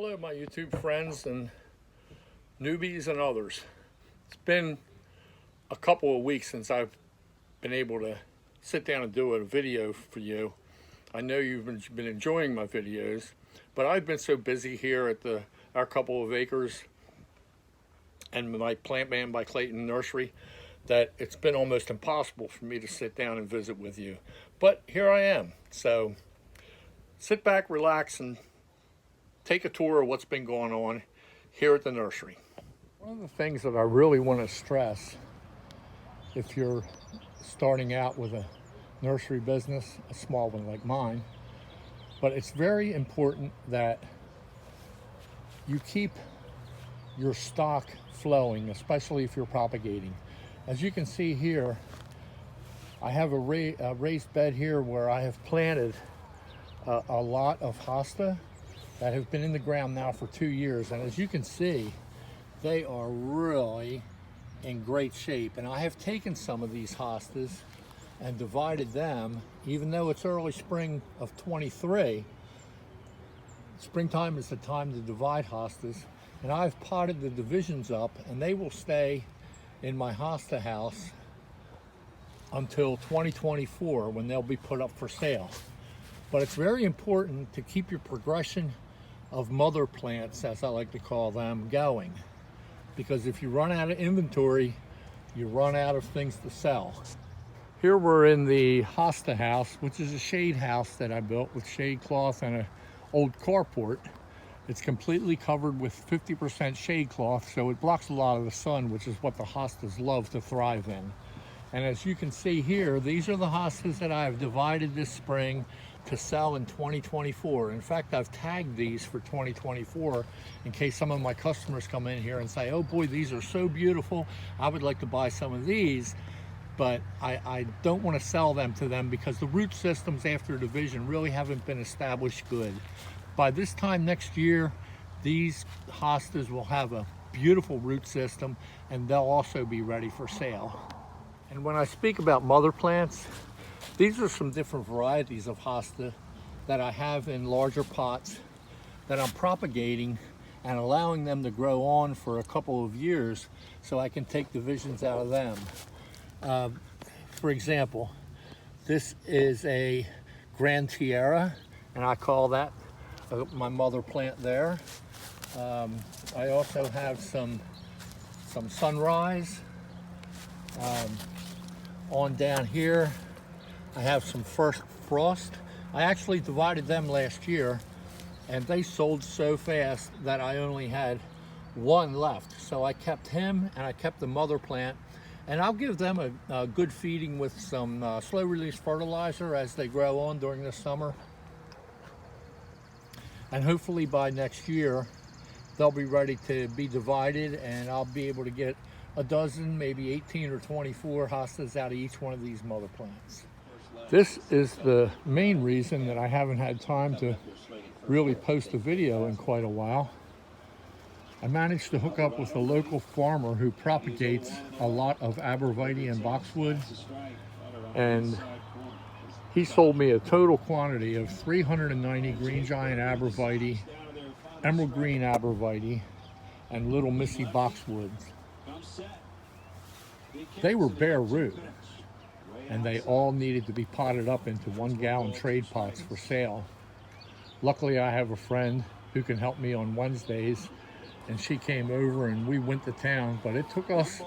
Hello, my YouTube friends and newbies and others. It's been a couple of weeks since I've been able to sit down and do a video for you. I know you've been enjoying my videos, but I've been so busy here at our couple of acres and my PlantmanByClayton nursery that it's been almost impossible for me to sit down and visit with you. But here I am. So sit back, relax, and take a tour of what's been going on here at the nursery. One of the things that I really want to stress, if you're starting out with a nursery business, a small one like mine, but it's very important that you keep your stock flowing, especially if you're propagating. As you can see here, I have a raised bed here where I have planted a lot of hosta that have been in the ground now for 2 years, and as you can see, they are really in great shape. And I have taken some of these hostas and divided them, even though it's early spring of 23. Springtime is the time to divide hostas, and I've potted the divisions up, and they will stay in my hosta house until 2024 when they'll be put up for sale. But it's very important to keep your progression of mother plants, as I like to call them, going, because if you run out of inventory, you run out of things to sell. Here we're in the hosta house, which is a shade house that I built with shade cloth and an old carport. It's completely covered with 50% shade cloth, so it blocks a lot of the sun, which is what the hostas love to thrive in. And as you can see here, these are the hostas that I've divided this spring to sell in 2024. In fact, I've tagged these for 2024 in case some of my customers come in here and say, oh boy, these are so beautiful, I would like to buy some of these, but I don't want to sell them to them because the root systems after division really haven't been established good. By this time next year, these hostas will have a beautiful root system and they'll also be ready for sale. And when I speak about mother plants, these are some different varieties of hosta that I have in larger pots that I'm propagating and allowing them to grow on for a couple of years so I can take divisions out of them. For example, this is a Grand Tierra, and I call that my mother plant there. I also have some Sunrise. On down here, I have some First Frost. I actually divided them last year, and they sold so fast that I only had one left. So I kept him, and I kept the mother plant, and I'll give them a good feeding with some slow-release fertilizer as they grow on during the summer. And hopefully by next year, they'll be ready to be divided, and I'll be able to get a dozen, maybe 18 or 24 hostas out of each one of these mother plants. This is the main reason that I haven't had time to really post a video in quite a while. I managed to hook up with a local farmer who propagates a lot of arborvitae and boxwood, and he sold me a total quantity of 390 green giant arborvitae, emerald green arborvitae, and little missy boxwoods. They were bare root, and they all needed to be potted up into 1-gallon trade pots for sale. Luckily, I have a friend who can help me on Wednesdays, and she came over and we went to town, but it took us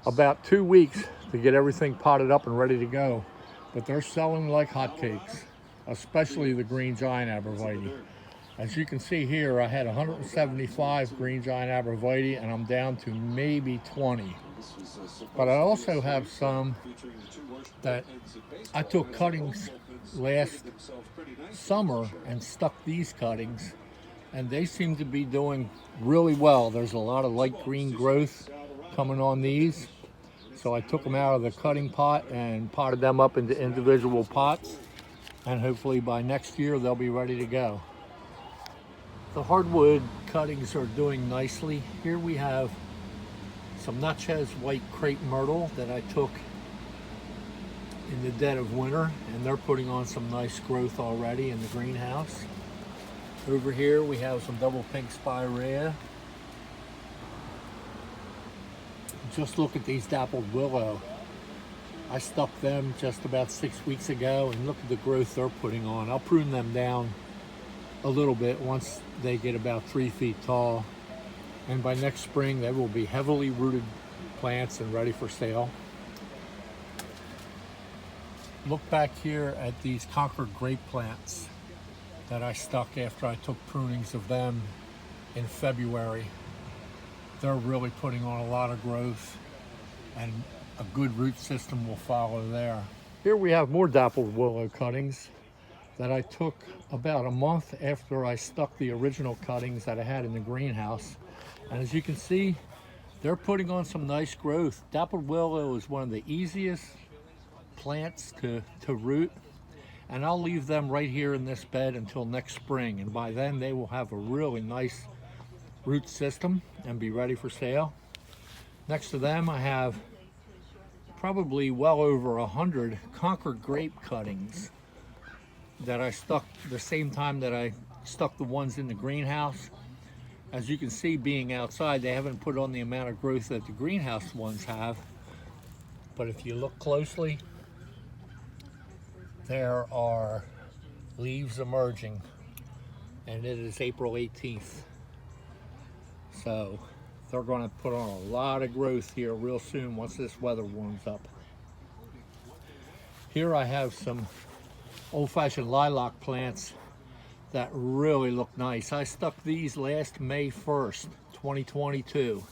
about 2 weeks to get everything potted up and ready to go. But they're selling like hotcakes, especially the green giant arborvitae. As you can see here, I had 175 green giant arborvitae, and I'm down to maybe 20. But I also have some that I took cuttings last summer and stuck these cuttings, and they seem to be doing really well. There's a lot of light green growth coming on these. So I took them out of the cutting pot and potted them up into individual pots, and hopefully by next year they'll be ready to go. The hardwood cuttings are doing nicely. Here we have some Natchez white crepe myrtle that I took in the dead of winter, and they're putting on some nice growth already in the greenhouse. Over here we have some double pink spirea. Just look at these dappled willow. I stuck them just about 6 weeks ago, and look at the growth they're putting on. I'll prune them down a little bit once they get about 3 feet tall, and by next spring they will be heavily rooted plants and ready for sale. Look back here at these Concord grape plants that I stuck after I took prunings of them in February. They're really putting on a lot of growth, and a good root system will follow there. Here we have more dappled willow cuttings that I took about a month after I stuck the original cuttings that I had in the greenhouse. And as you can see, they're putting on some nice growth. Dappled willow is one of the easiest plants to root, and I'll leave them right here in this bed until next spring, and by then they will have a really nice root system and be ready for sale. Next to them I have probably well over 100 Concord grape cuttings that I stuck the same time that I stuck the ones in the greenhouse. As you can see, being outside, they haven't put on the amount of growth that the greenhouse ones have, but if you look closely, there are leaves emerging, and it is April 18th. So they're going to put on a lot of growth here real soon once this weather warms up. Here I have some old-fashioned lilac plants that really look nice. I stuck these last May 1st, 2022,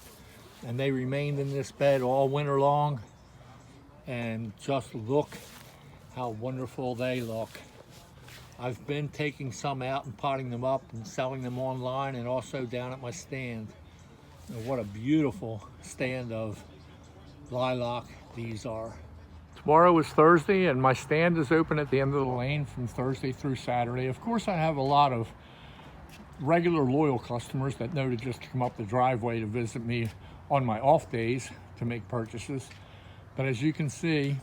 and they remained in this bed all winter long, and just look how wonderful they look. I've been taking some out and potting them up and selling them online and also down at my stand. And what a beautiful stand of lilac these are. Tomorrow is Thursday, and my stand is open at the end of the lane from Thursday through Saturday. Of course, I have a lot of regular loyal customers that know to just come up the driveway to visit me on my off days to make purchases. But as you can see,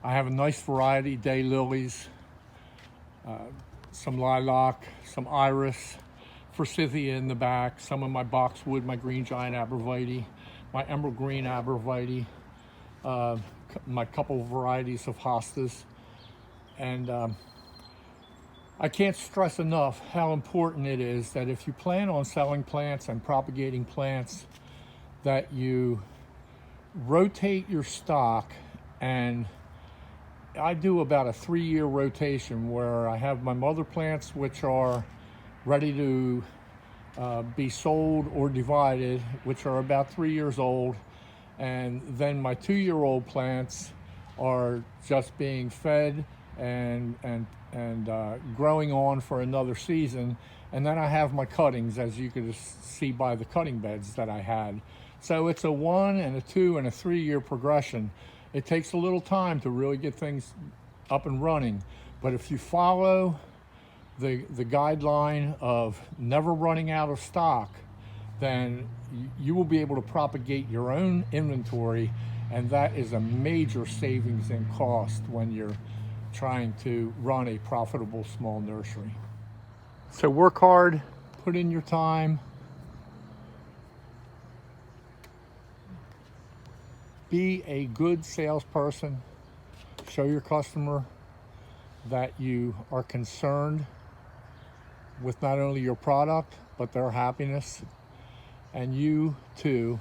I have a nice variety: daylilies, some lilac, some iris, forsythia in the back, some of my boxwood, my green giant arborvitae, my emerald green arborvitae, my couple varieties of hostas. And I can't stress enough how important it is that if you plan on selling plants and propagating plants, that you rotate your stock. And I do about a 3-year rotation where I have my mother plants, which are ready to be sold or divided, which are about 3 years old, and then my 2-year-old plants are just being fed and growing on for another season. And then I have my cuttings, as you can see by the cutting beds that I had. So it's a 1 and a 2 and a 3-year progression. It takes a little time to really get things up and running, but if you follow the guideline of never running out of stock, then you will be able to propagate your own inventory, and that is a major savings in cost when you're trying to run a profitable small nursery. So work hard, put in your time, be a good salesperson, show your customer that you are concerned with not only your product, but their happiness, and you too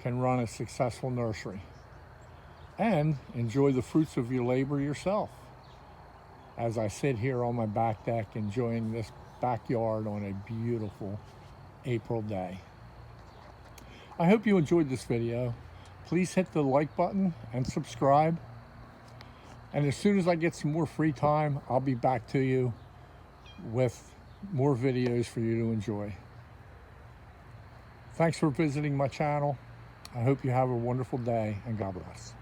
can run a successful nursery and enjoy the fruits of your labor yourself, as I sit here on my back deck enjoying this backyard on a beautiful April day. I hope you enjoyed this video. Please hit the like button and subscribe. And as soon as I get some more free time, I'll be back to you with more videos for you to enjoy. Thanks for visiting my channel. I hope you have a wonderful day, and God bless.